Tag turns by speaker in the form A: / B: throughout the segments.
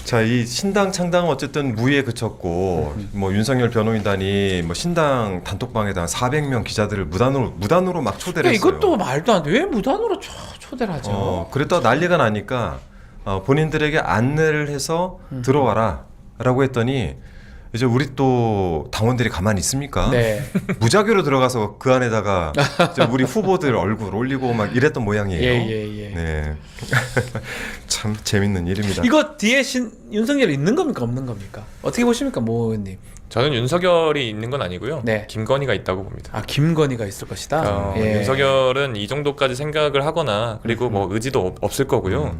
A: 자, 이 신당 창당은 어쨌든 무위에 그쳤고 뭐 윤석열 변호인단이 뭐 신당 단톡방에다 400명 기자들을 무단으로 막 초대를 했어요.
B: 이것도 말도 안 돼. 왜 무단으로 초대를 하죠?
A: 그랬다 난리가 나니까 본인들에게 안내를 해서 들어와라라고 했더니 이제 우리 또 당원들이 가만히 있습니까?
B: 네.
A: 무작위로 들어가서 그 안에다가 이제 우리 후보들 얼굴 올리고 막 이랬던 모양이에요.
B: 예.
A: 네. 참 재밌는 일입니다.
B: 이거 뒤에 윤석열 있는 겁니까 없는 겁니까? 어떻게 보십니까, 모 의원님?
C: 저는 윤석열이 있는 건 아니고요.
B: 네.
C: 김건희가 있다고 봅니다.
B: 아, 김건희가 있을 것이다.
C: 윤석열은 이 정도까지 생각을 하거나 그리고 뭐 의지도 없을 거고요.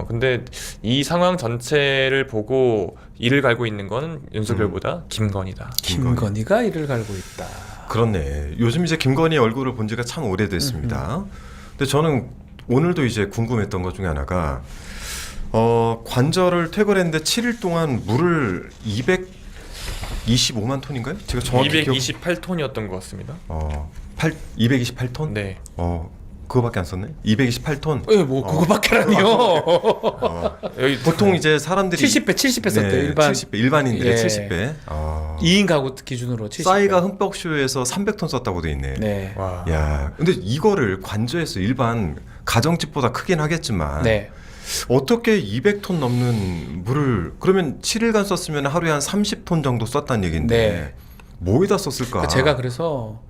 C: 근데 이 상황 전체를 보고 이를 갈고 있는 건 윤석열보다 김건희다.
B: 김건희가 이를 갈고 있다.
A: 그렇네. 요즘 이제 김건희 얼굴을 본 지가 참 오래됐습니다. 근데 저는 오늘도 이제 궁금했던 것 중에 하나가 관절을 퇴거했는데 7일 동안 물을 225만 톤인가요? 제가 정확히
C: 228톤이었던 것 같습니다.
A: 228톤?
C: 네.
A: 그거밖에 안 썼네. 228톤.
B: 예, 뭐 그거밖에라니요.
C: 여기
A: 보통 이제 사람들이
B: 70배 썼대요. 일반
A: 70배, 일반인들의
B: 예.
A: 70배.
B: 2인 가구 기준으로 70배.
A: 싸이가 흠뻑쇼에서 300톤 썼다고 돼 있네.
B: 네.
C: 와.
A: 야, 근데 이거를 관저에서 일반 가정집보다 크긴 하겠지만
B: 네.
A: 어떻게 200톤 넘는 물을 그러면 7일간 썼으면 하루에 한 30톤 정도 썼다는 얘기인데
B: 네.
A: 뭐에다 썼을까?
B: 제가 그래서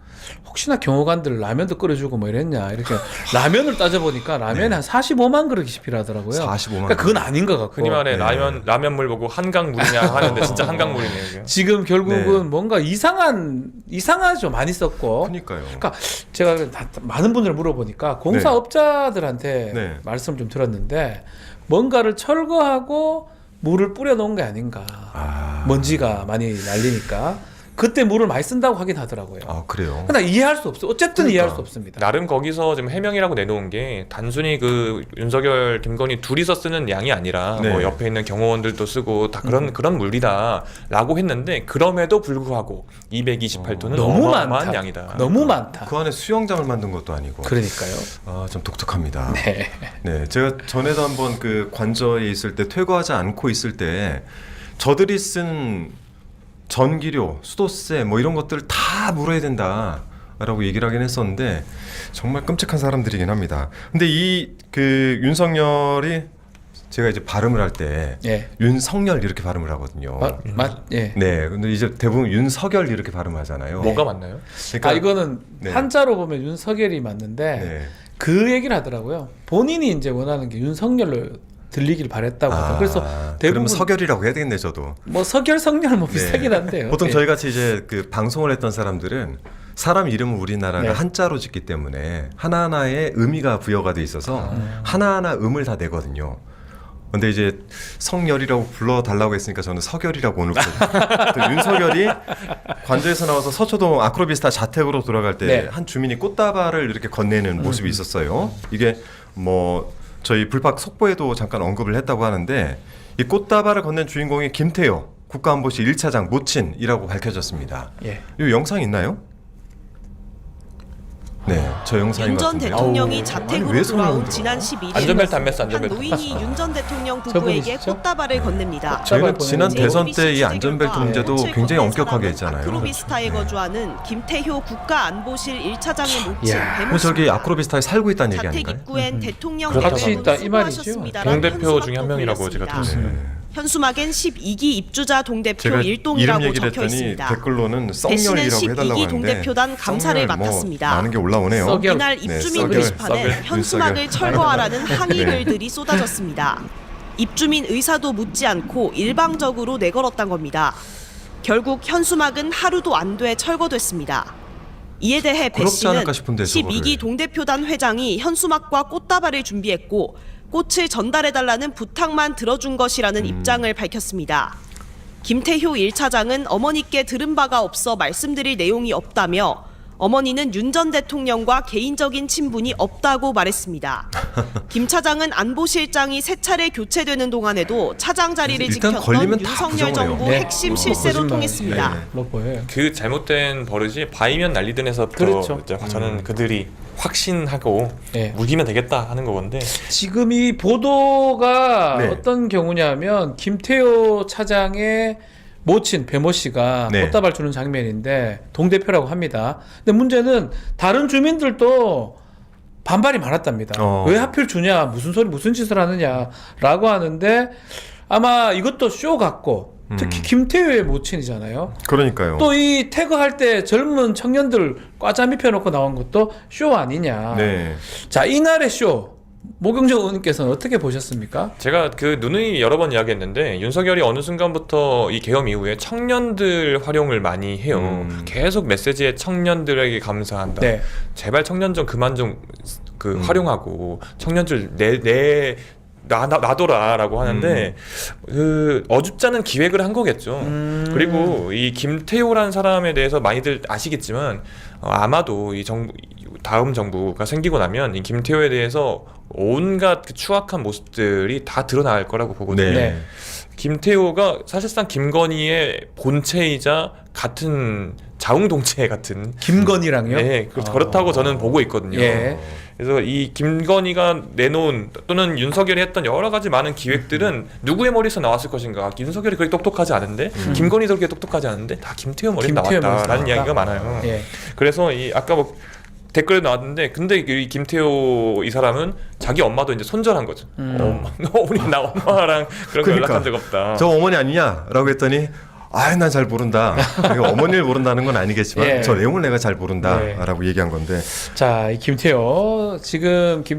B: 혹시나 경호관들 라면도 끓여주고 뭐 이랬냐 이렇게 라면을 따져보니까 라면이 한 45만 그릇이 필요하더라고요.
A: 45만
B: 그러니까 그건 아닌 것 같고
C: 흔히 말해
A: 네.
C: 라면물 보고 한강물이냐 하는데 진짜 한강물이네요. 이게.
B: 지금 결국은
A: 네.
B: 뭔가 이상하죠. 많이 썼고.
A: 그러니까요.
B: 그러니까 제가 많은 분들 물어보니까 공사업자들한테
A: 네.
B: 말씀을 좀 들었는데 뭔가를 철거하고 물을 뿌려놓은 게 아닌가. 먼지가 많이 날리니까 그때 물을 많이 쓴다고 하긴 하더라고요.
A: 그래요.
B: 근데 이해할 수 없어. 어쨌든
A: 그러니까.
B: 이해할 수 없습니다.
C: 나름 거기서 지금 해명이라고 내놓은 게 단순히 그 윤석열, 김건희 둘이서 쓰는 양이 아니라
A: 네.
C: 뭐 옆에 있는 경호원들도 쓰고 다 그런 물이다라고 했는데 그럼에도 불구하고 228톤은
B: 너무
C: 어마어마한
B: 많다.
C: 양이다.
B: 너무 많다.
A: 그 안에 수영장을 만든 것도 아니고.
B: 그러니까요.
A: 좀 독특합니다.
B: 네.
A: 네, 제가 전에도 한번 그 관저에 있을 때 퇴거하지 않고 있을 때 저들이 쓴 전기료, 수도세 뭐 이런 것들을 다 물어야 된다라고 얘기를 하긴 했었는데 정말 끔찍한 사람들이긴 합니다. 근데 이 그 윤석열이 제가 이제 발음을 할 때
B: 예.
A: 윤석열 이렇게 발음을 하거든요.
B: 예.
A: 네, 근데 이제 대부분 윤석열 이렇게 발음하잖아요.
C: 뭐가 맞나요?
A: 그러니까
B: 이거는
A: 네.
B: 한자로 보면 윤석열이 맞는데
A: 네.
B: 그 얘기를 하더라고요. 본인이 이제 원하는 게 윤석열로 들리길 바랬다고 하더라고요. 그래서 대부분
A: 그럼 석열이라고 해야 되겠네 저도.
B: 뭐 석열 성열 뭐 비슷하긴 한데요.
A: 보통
B: 예.
A: 저희 같이 이제 그 방송을 했던 사람들은 사람 이름을 우리나라가
B: 네.
A: 한자로 짓기 때문에 하나하나의 의미가 부여가 돼 있어서 하나하나 음을 다 내거든요. 근데 이제 성열이라고 불러달라고 했으니까 저는 석열이라고 오늘 또 윤석열이 관저에서 나와서 서초동 아크로비스타 자택으로 돌아갈 때 한
B: 네.
A: 주민이 꽃다발을 이렇게 건네는 모습이 있었어요. 이게 뭐 저희 불팍 속보에도 잠깐 언급을 했다고 하는데 이 꽃다발을 건넨 주인공이 김태효 국가안보실 1차장 모친이라고 밝혀졌습니다.
B: 예.
A: 이 영상 있나요? 네, 저 영상인
D: 윤
A: 것
D: 전
A: 같은데.
D: 대통령이
A: 아니,
D: 자택으로
A: 왜 손을
D: 돌아온
A: 흔들어?
D: 지난 11일
C: 안전벨트 안 맸어,
D: 한
C: 안전벨트.
D: 노인이 윤 전 대통령 부부에게
B: 저분이시죠?
D: 꽃다발을 건넵니다.
A: 저희가 지난
B: 제
A: 대선 때 이 안전벨트 문제도
D: 꽃을
A: 굉장히
D: 건넨
A: 엄격하게
D: 사람은
A: 했잖아요.
D: 아크로비스타에 거주하는 김태효 국가안보실 1차장의 모친
B: 이야.
A: 그럼 저기
D: 배모씨입니다.
A: 아크로비스타에 살고 있다는 얘기
D: 자택
A: 아닌가요?
D: 입구엔 대통령
B: 같이
D: 대부분
B: 있다, 이 말이죠.
D: 수고하셨습니다라는
C: 동대표 중에 한
D: 현수막도
C: 명이라고 제가
D: 걸렸습니다.
C: 들었어요.
D: 현수막엔 12기 입주자 동대표
A: 제가 이름
D: 일동이라고
A: 얘기를
D: 적혀
A: 했더니
D: 있습니다.
A: 댓글로는
D: 대신에
A: 썩열이라고 해달라고
D: 12기
A: 하는데
D: 동대표단 감사를
A: 썩열 뭐
D: 맡았습니다.
A: 많은 게 올라오네요.
B: 썩열.
D: 이날
A: 네,
D: 입주민
A: 썩열,
D: 게시판에
C: 썩열,
D: 현수막을
A: 윤석열.
D: 철거하라는 항의
A: 네.
D: 글들이 쏟아졌습니다. 입주민 의사도 묻지 않고 일방적으로 내걸었단 겁니다. 결국 현수막은 하루도 안 돼 철거됐습니다. 이에 대해 배
A: 부럽지
D: 씨는
A: 않을까 싶은데,
D: 12기
A: 저거를.
D: 동대표단 회장이 현수막과 꽃다발을 준비했고 꽃을 전달해달라는 부탁만 들어준 것이라는 입장을 밝혔습니다. 김태효 1차장은 어머니께 들은 바가 없어 말씀드릴 내용이 없다며 어머니는 윤 전 대통령과 개인적인 친분이 없다고 말했습니다. 김 차장은 안보실장이 세 차례 교체되는 동안에도 차장 자리를
A: 일단
D: 지켰던
A: 걸리면 다
D: 윤석열
A: 부정을
D: 정부
A: 해요.
B: 네.
D: 핵심 실세로
B: 거짓말.
D: 통했습니다.
A: 네.
B: 뭐 보여요.
C: 그 잘못된 버릇이 바이면 난리든 해서부터
B: 그렇죠.
C: 이제 저는 그들이 확신하고
B: 예.
C: 무기면 되겠다 하는 건데
B: 지금 이 보도가
A: 네.
B: 어떤 경우냐면 김태호 차장의 모친 배모 씨가
A: 네.
B: 꽃다발 주는 장면인데 동대표라고 합니다. 근데 문제는 다른 주민들도 반발이 많았답니다. 왜 하필 주냐, 무슨 소리, 무슨 짓을 하느냐라고 하는데 아마 이것도 쇼 같고 특히 김태호의 모친이잖아요.
A: 그러니까요.
B: 또 이 태그할 때 젊은 청년들 과잠 입혀놓고 나온 것도 쇼 아니냐.
A: 네.
B: 자, 이날의 쇼 모경정 의원님께서는 어떻게 보셨습니까?
C: 제가 그 누누이 여러 번 이야기했는데 윤석열이 어느 순간부터 이 계엄 이후에 청년들 활용을 많이 해요. 계속 메시지에 청년들에게 감사한다.
B: 네.
C: 제발 청년 좀 그만 좀 그 활용하고 청년들 놔둬라라고 하는데 그 어줍지 않은 기획을 한 거겠죠. 그리고 이 김태호라는 사람에 대해서 많이들 아시겠지만 아마도 이 정부 다음 정부가 생기고 나면 이 김태호에 대해서 온갖 그 추악한 모습들이 다 드러날 거라고 보거든요.
B: 네.
C: 김태호가 사실상 김건희의 본체이자 같은 자웅동체 같은
B: 김건희랑요?
C: 네, 그렇다고 저는 보고 있거든요.
B: 예.
C: 그래서 이 김건희가 내놓은 또는 윤석열이 했던 여러 가지 많은 기획들은 누구의 머리에서 나왔을 것인가? 윤석열이 그렇게 똑똑하지 않은데 김건희도 그렇게 똑똑하지 않은데 다 김태호 머리에서
B: 김태호
C: 나왔다라는
B: 머리에서
C: 이야기가
B: 나왔다.
C: 많아요.
B: 예.
C: 그래서 이 아까 뭐 댓글에 나왔는데 근데 이 김태호 이 사람은 자기 엄마도 이제 손절한 거죠. 우리 나 엄마랑 그런 거 연락한 적 없다.
A: 저 어머니 아니냐라고 했더니 난 잘 모른다. 그러니까 어머니를 모른다는 건 아니겠지만
B: 예.
A: 저 내용을 내가 잘 모른다라고 얘기한 건데
B: 자, 이 김태호 지금